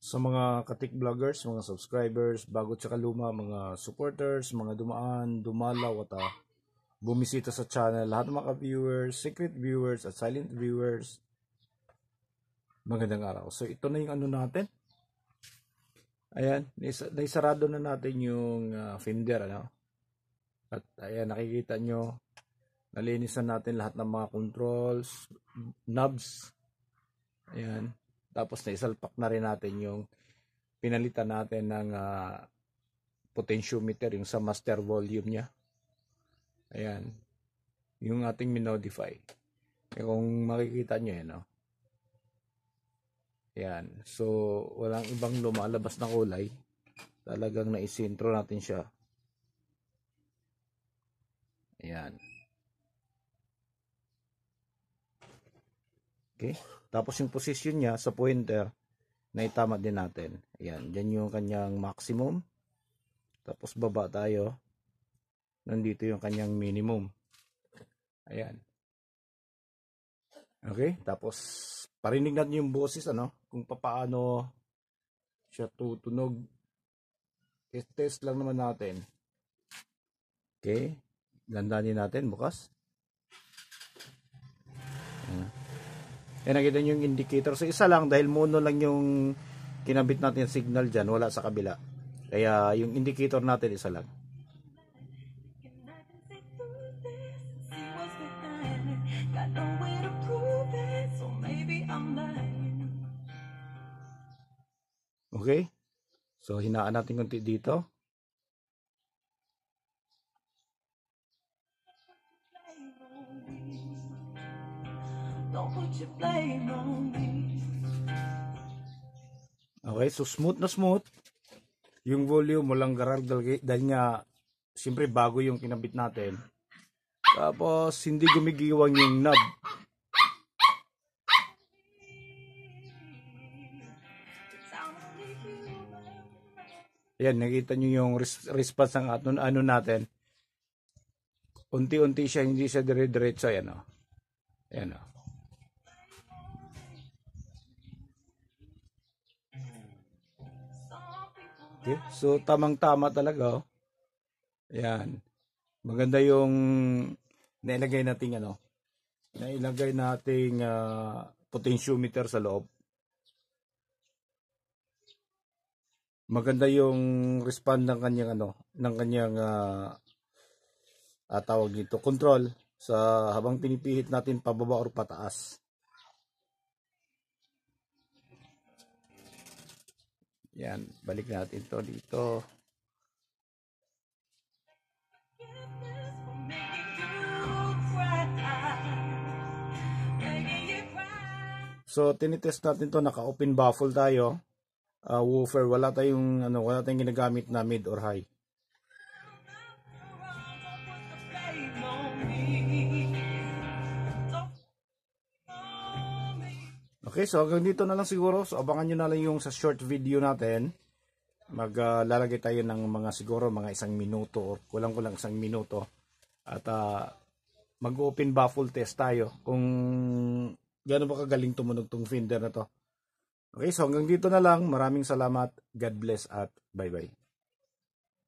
Sa mga katik vloggers, mga subscribers, bago tsaka luma, mga supporters, mga dumaan, dumalaw at bumisita sa channel, lahat ng mga viewers, secret viewers at silent viewers, magandang araw. So ito na yung ano natin. Ayan, naisarado na natin yung fender, ano? At ayan, nakikita nyo, nalinisan natin lahat ng mga controls, knobs. Ayan. Tapos naisalpak na rin natin yung pinalitan natin ng potentiometer, yung sa master volume niya. Ayan. Yung ating minodify. Kung makikita nyo yan, no? Ayan. So, walang ibang lumalabas na kulay. Talagang naisintro natin siya. Ayan. Okay. Tapos yung position niya sa pointer, naitama din natin. Ayan. Diyan yung kanyang maximum. Tapos baba tayo. Nandito yung kanyang minimum. Ayan. Okay. Tapos parinig natin yung boses, ano? Kung paano siya tutunog. Test lang naman natin. Okay. Landanin natin bukas. Ayan. Yan, nakita nyo yung indicator. So isa lang dahil mono lang yung kinabit natin yung signal dyan. Wala sa kabila. Kaya yung indicator natin isa lang. Okay. So hinaan natin konti dito. Okay, so smooth na smooth. Yung volume walang garag-garag dahil nga siyempre bago yung kinabit natin. Tapos hindi gumigiwang yung knob. Ayan, nakita nyo yung response ng ano natin. Unti-unti siya, hindi siya dire-diretso. Ayan o. Ayan o. Okay, so tamang-tama talaga. Oh. Ayan. Maganda yung nailagay nating ano. Nailagay nating potentiometer sa loob. Maganda yung respond ng kanyang ano, ng kanyang tawag dito, control sa habang pinipihit natin pababa or pataas. Yan, balik natin to dito. So tinitest natin to, naka-open baffle tayo. Woofer, wala tayong ginagamit na mid or high. Okay, so hanggang dito na lang siguro. So abangan nyo na lang yung sa short video natin. Maglalagay tayo ng mga siguro mga 1 minuto or kulang-kulang 1 minuto. At mag-open baffle test tayo kung gaano ba kagaling tumunog tong fender na to. Okay, so hanggang dito na lang. Maraming salamat. God bless at bye-bye.